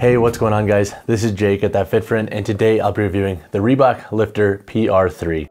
Hey, what's going on guys? This is Jake at That Fit Friend, and today I'll be reviewing the Reebok Lifter PR3.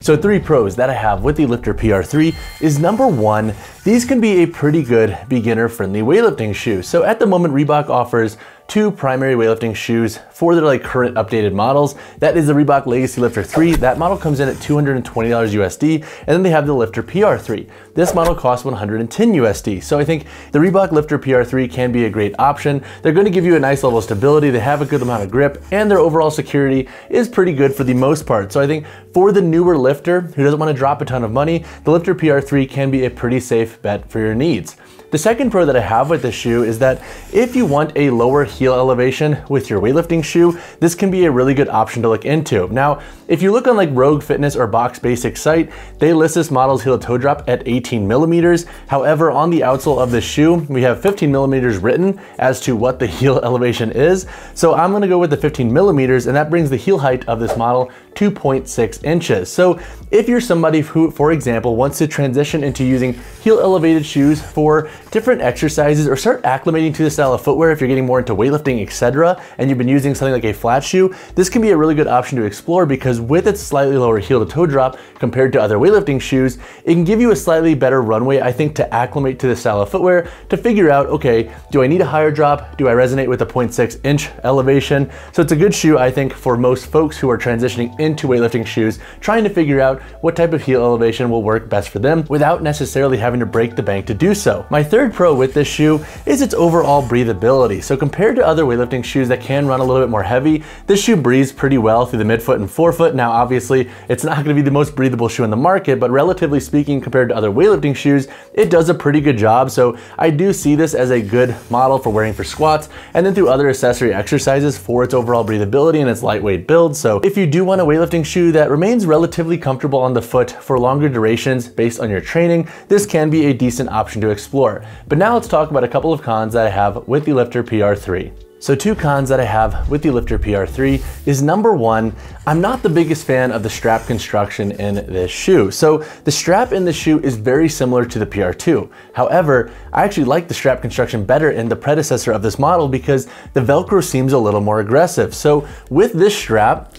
So 3 pros that I have with the Lifter PR3 is number 1, these can be a pretty good beginner-friendly weightlifting shoe. So at the moment, Reebok offers 2 primary weightlifting shoes for their current updated models. That is the Reebok Legacy Lifter 3. That model comes in at $220 USD, and then they have the Lifter PR3. This model costs $110 USD. So I think the Reebok Lifter PR3 can be a great option. They're going to give you a nice level of stability, they have a good amount of grip, and their overall security is pretty good for the most part. So I think for the newer lifter who doesn't want to drop a ton of money, the Lifter PR3 can be a pretty safe bet for your needs. The second pro that I have with this shoe is that if you want a lower heel elevation with your weightlifting shoe, this can be a really good option to look into. Now, if you look on like Rogue Fitness or Box Basics site, they list this model's heel to toe drop at 18 millimeters. However, on the outsole of the shoe, we have 15 millimeters written as to what the heel elevation is. So I'm gonna go with the 15 millimeters, and that brings the heel height of this model 2.6 inches. So if you're somebody who, for example, wants to transition into using heel elevated shoes for different exercises or start acclimating to the style of footwear, if you're getting more into weightlifting, etc., and you've been using something like a flat shoe, this can be a really good option to explore because with its slightly lower heel to toe drop compared to other weightlifting shoes, it can give you a slightly better runway, I think, to acclimate to the style of footwear, to figure out, okay, do I need a higher drop? Do I resonate with a 0.6 inch elevation? So it's a good shoe, I think, for most folks who are transitioning into weightlifting shoes, trying to figure out what type of heel elevation will work best for them without necessarily having to break the bank to do so. My third pro with this shoe is its overall breathability. So compared to other weightlifting shoes that can run a little bit more heavy, this shoe breathes pretty well through the midfoot and forefoot. Now, obviously, it's not going to be the most breathable shoe in the market, but relatively speaking, compared to other weightlifting shoes, it does a pretty good job. So I do see this as a good model for wearing for squats and then through other accessory exercises for its overall breathability and its lightweight build. So if you do want a weightlifting shoe that remains relatively comfortable on the foot for longer durations based on your training, this can be a decent option to explore. But now let's talk about a couple of cons that I have with the Lifter PR3. So 2 cons that I have with the Lifter PR3 is number 1, I'm not the biggest fan of the strap construction in this shoe. So the strap in the shoe is very similar to the PR2. However, I actually like the strap construction better in the predecessor of this model because the Velcro seems a little more aggressive. So with this strap,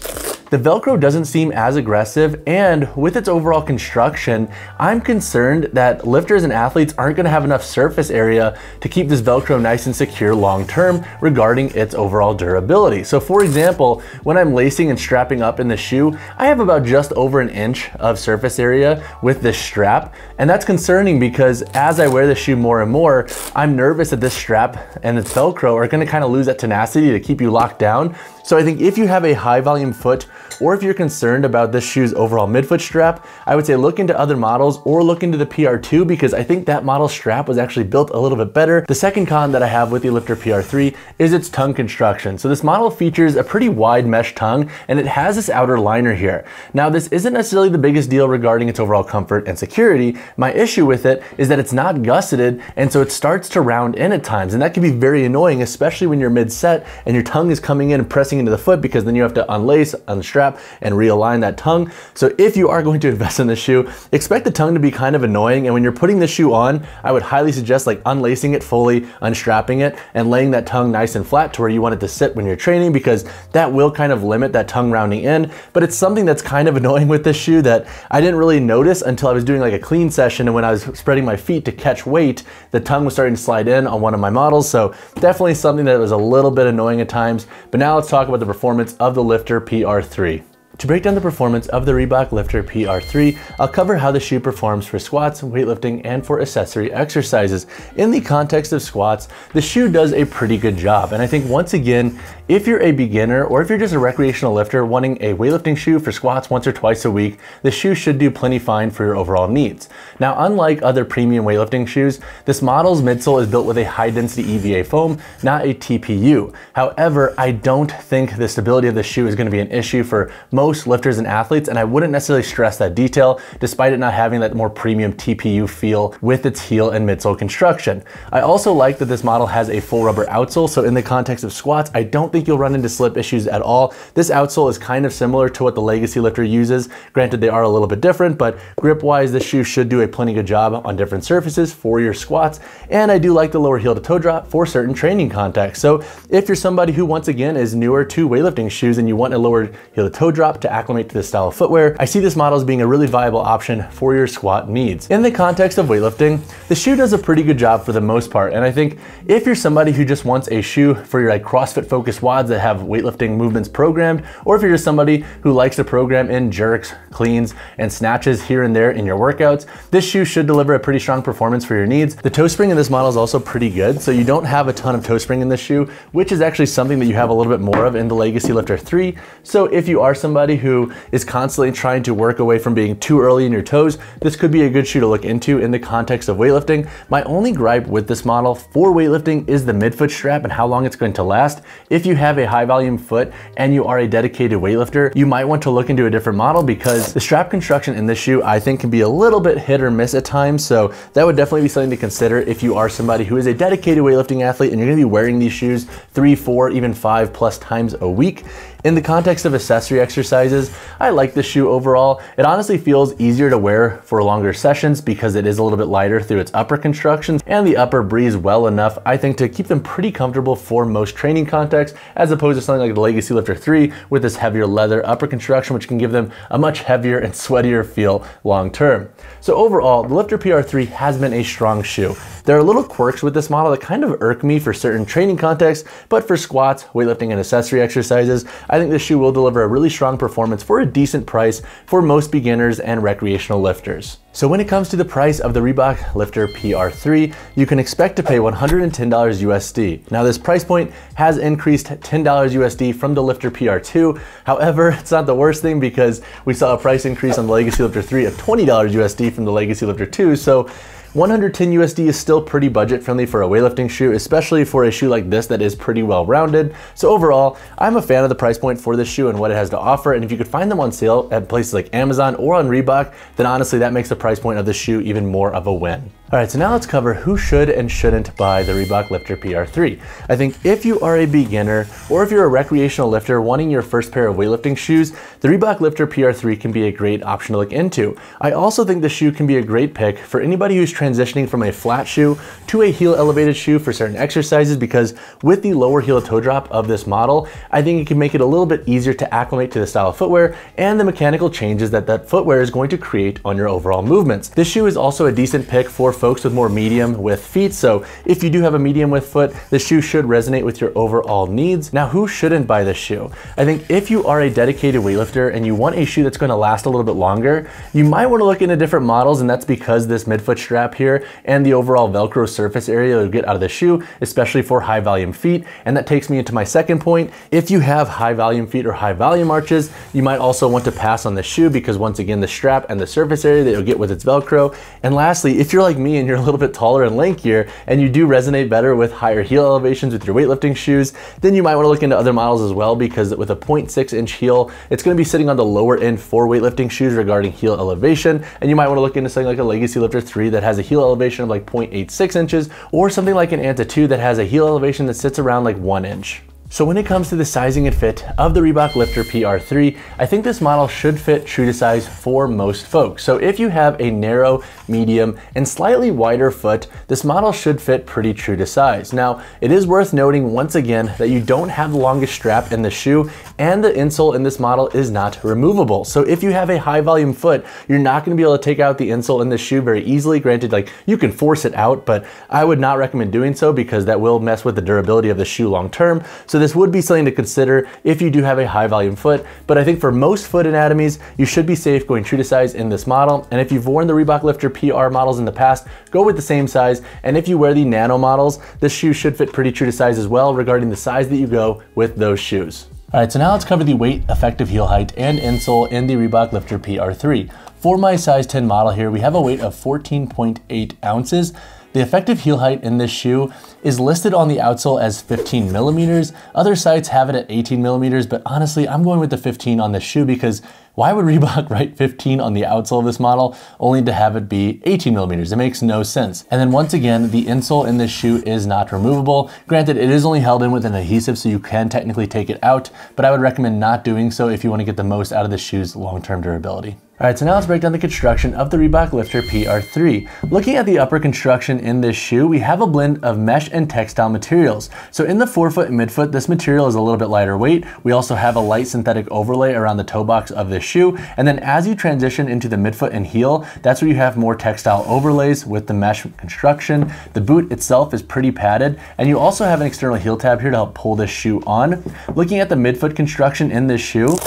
the Velcro doesn't seem as aggressive, and with its overall construction, I'm concerned that lifters and athletes aren't gonna have enough surface area to keep this Velcro nice and secure long term regarding its overall durability. So for example, when I'm lacing and strapping up in the shoe, I have about just over an inch of surface area with this strap, and that's concerning because as I wear the shoe more and more, I'm nervous that this strap and its Velcro are gonna kind of lose that tenacity to keep you locked down. So I think if you have a high volume foot, or if you're concerned about this shoe's overall midfoot strap, I would say look into other models or look into the PR2 because I think that model strap was actually built a little bit better. The second con that I have with the Lifter PR3 is its tongue construction. So this model features a pretty wide mesh tongue and it has this outer liner here. Now this isn't necessarily the biggest deal regarding its overall comfort and security. My issue with it is that it's not gusseted, and so it starts to round in at times, and that can be very annoying, especially when you're mid-set and your tongue is coming in and pressing into the foot because then you have to unlace, unstrap, and realign that tongue. So if you are going to invest in this shoe, expect the tongue to be kind of annoying, and when you're putting the shoe on, I would highly suggest like unlacing it fully, unstrapping it, and laying that tongue nice and flat to where you want it to sit when you're training, because that will kind of limit that tongue rounding in. But it's something that's kind of annoying with this shoe that I didn't really notice until I was doing like a clean session, and when I was spreading my feet to catch weight, the tongue was starting to slide in on one of my models. So definitely something that was a little bit annoying at times. But now let's talk about the performance of the Lifter PR3. To break down the performance of the Reebok Lifter PR3, I'll cover how the shoe performs for squats, weightlifting, and for accessory exercises. In the context of squats, the shoe does a pretty good job. And I think once again, if you're a beginner or if you're just a recreational lifter wanting a weightlifting shoe for squats once or twice a week, the shoe should do plenty fine for your overall needs. Now, unlike other premium weightlifting shoes, this model's midsole is built with a high density EVA foam, not a TPU. However, I don't think the stability of the shoe is going to be an issue for most most lifters and athletes, and I wouldn't necessarily stress that detail despite it not having that more premium TPU feel with its heel and midsole construction. I also like that this model has a full rubber outsole, so in the context of squats, I don't think you'll run into slip issues at all. This outsole is kind of similar to what the Legacy Lifter uses. Granted, they are a little bit different, but grip-wise, this shoe should do a plenty good job on different surfaces for your squats, and I do like the lower heel to toe drop for certain training contexts. So if you're somebody who, once again, is newer to weightlifting shoes and you want a lower heel to toe drop to acclimate to this style of footwear, I see this model as being a really viable option for your squat needs. In the context of weightlifting, the shoe does a pretty good job for the most part, and I think if you're somebody who just wants a shoe for your CrossFit focused WODs that have weightlifting movements programmed, or if you're just somebody who likes to program in jerks, cleans, and snatches here and there in your workouts, this shoe should deliver a pretty strong performance for your needs. The toe spring in this model is also pretty good, so you don't have a ton of toe spring in this shoe, which is actually something that you have a little bit more of in the Legacy Lifter 3. So if you are somebody who is constantly trying to work away from being too early in your toes, this could be a good shoe to look into in the context of weightlifting. My only gripe with this model for weightlifting is the midfoot strap and how long it's going to last. If you have a high volume foot and you are a dedicated weightlifter, you might want to look into a different model because the strap construction in this shoe I think can be a little bit hit or miss at times. So that would definitely be something to consider if you are somebody who is a dedicated weightlifting athlete and you're gonna be wearing these shoes 3, 4, even 5+ times a week. In the context of accessory exercises, I like this shoe overall. It honestly feels easier to wear for longer sessions because it is a little bit lighter through its upper constructions, and the upper breathes well enough, I think, to keep them pretty comfortable for most training contexts, as opposed to something like the Legacy Lifter 3 with this heavier leather upper construction, which can give them a much heavier and sweatier feel long term. So overall, the Lifter PR3 has been a strong shoe. There are little quirks with this model that kind of irk me for certain training contexts, but for squats, weightlifting, and accessory exercises, I think this shoe will deliver a really strong performance for a decent price for most beginners and recreational lifters. So when it comes to the price of the Reebok Lifter PR3, you can expect to pay $110 USD. Now this price point has increased $10 USD from the Lifter PR2. However, it's not the worst thing because we saw a price increase on the Legacy Lifter 3 of $20 USD from the Legacy Lifter 2. So 110 USD is still pretty budget friendly for a weightlifting shoe, especially for a shoe like this that is pretty well rounded. So overall, I'm a fan of the price point for this shoe and what it has to offer, and if you could find them on sale at places like Amazon or on Reebok, then honestly that makes the price point of this shoe even more of a win. Alright, so now let's cover who should and shouldn't buy the Reebok Lifter PR3. I think if you are a beginner or if you're a recreational lifter wanting your first pair of weightlifting shoes, the Reebok Lifter PR3 can be a great option to look into. I also think the shoe can be a great pick for anybody who's transitioning from a flat shoe to a heel elevated shoe for certain exercises, because with the lower heel to toe drop of this model, I think it can make it a little bit easier to acclimate to the style of footwear and the mechanical changes that that footwear is going to create on your overall movements. This shoe is also a decent pick for folks with more medium width feet, so if you do have a medium width foot, the shoe should resonate with your overall needs. Now, who shouldn't buy this shoe? I think if you are a dedicated weightlifter and you want a shoe that's going to last a little bit longer, you might want to look into different models, and that's because this midfoot strap here and the overall Velcro surface area you'll get out of the shoe, especially for high volume feet. And that takes me into my second point. If you have high volume feet or high volume arches, you might also want to pass on the shoe because once again, the strap and the surface area that you'll get with its Velcro. And lastly, if you're like me and you're a little bit taller and lankier and you do resonate better with higher heel elevations with your weightlifting shoes, then you might want to look into other models as well, because with a 0.6 inch heel, it's going to be sitting on the lower end for weightlifting shoes regarding heel elevation. And you might want to look into something like a Legacy Lifter 3 that has a heel elevation of like 0.86 inches, or something like an Anta 2 that has a heel elevation that sits around like 1 inch. So when it comes to the sizing and fit of the Reebok Lifter PR3, I think this model should fit true to size for most folks. So if you have a narrow, medium, and slightly wider foot, this model should fit pretty true to size. Now, it is worth noting once again that you don't have the longest strap in the shoe, and the insole in this model is not removable. So if you have a high volume foot, you're not gonna be able to take out the insole in this shoe very easily. Granted, like, you can force it out, but I would not recommend doing so because that will mess with the durability of the shoe long term. So this would be something to consider if you do have a high volume foot, but I think for most foot anatomies, you should be safe going true to size in this model. And if you've worn the Reebok Lifter PR models in the past, go with the same size. And if you wear the nano models, this shoe should fit pretty true to size as well regarding the size that you go with those shoes. All right, so now let's cover the weight, effective heel height, and insole in the Reebok Lifter PR3. For my size 10 model here, we have a weight of 14.8 ounces. The effective heel height in this shoe is listed on the outsole as 15 millimeters. Other sites have it at 18 millimeters, but honestly, I'm going with the 15 on this shoe because why would Reebok write 15 on the outsole of this model only to have it be 18 millimeters? It makes no sense. And then once again, the insole in this shoe is not removable. Granted, it is only held in with an adhesive, so you can technically take it out, but I would recommend not doing so if you want to get the most out of the shoe's long-term durability. All right, so now let's break down the construction of the Reebok Lifter PR3. Looking at the upper construction in this shoe, we have a blend of mesh and textile materials. So in the forefoot and midfoot, this material is a little bit lighter weight. We also have a light synthetic overlay around the toe box of this shoe. And then as you transition into the midfoot and heel, that's where you have more textile overlays with the mesh construction. The boot itself is pretty padded, and you also have an external heel tab here to help pull this shoe on. Looking at the midfoot construction in this shoe,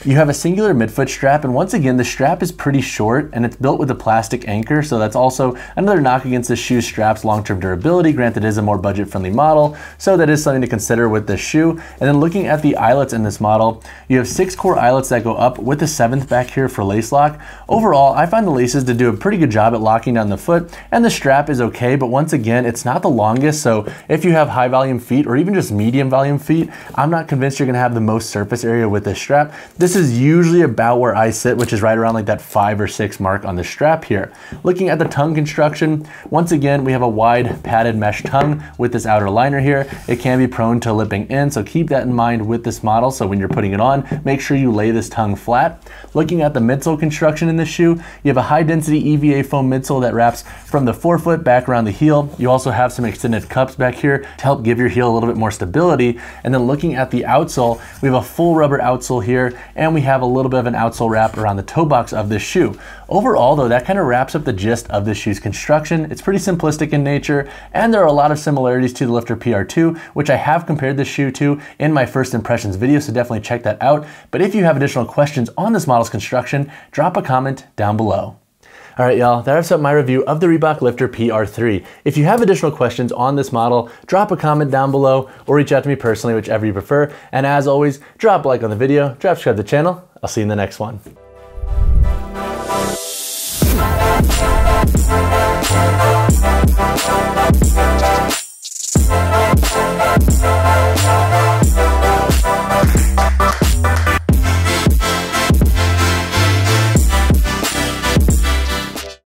you have a singular midfoot strap, and once again, the strap is pretty short and it's built with a plastic anchor, so that's also another knock against the shoe strap's long-term durability. Granted, it is a more budget-friendly model, so that is something to consider with this shoe. And then looking at the eyelets in this model, you have 6 core eyelets that go up with the 7th back here for lace lock. Overall, I find the laces to do a pretty good job at locking down the foot, and the strap is okay, but once again, it's not the longest, so if you have high volume feet or even just medium volume feet, I'm not convinced you're gonna have the most surface area with this strap. This is usually about where I sit, which is right around like that 5 or 6 mark on the strap here. Looking at the tongue construction, once again, we have a wide padded mesh tongue with this outer liner here. It can be prone to lipping in, so keep that in mind with this model. So when you're putting it on, make sure you lay this tongue flat. Looking at the midsole construction in this shoe, you have a high density EVA foam midsole that wraps from the forefoot back around the heel. You also have some extended cups back here to help give your heel a little bit more stability. And then looking at the outsole, we have a full rubber outsole here, and we have a little bit of an outsole wrap around the toe box of this shoe. Overall though, that kind of wraps up the gist of this shoe's construction. It's pretty simplistic in nature, and there are a lot of similarities to the Lifter PR2, which I have compared this shoe to in my first impressions video, so definitely check that out. But if you have additional questions on this model's construction, drop a comment down below. All right, y'all, that wraps up my review of the Reebok Lifter PR3. If you have additional questions on this model, drop a comment down below or reach out to me personally, whichever you prefer. And as always, drop a like on the video, subscribe to the channel. I'll see you in the next one.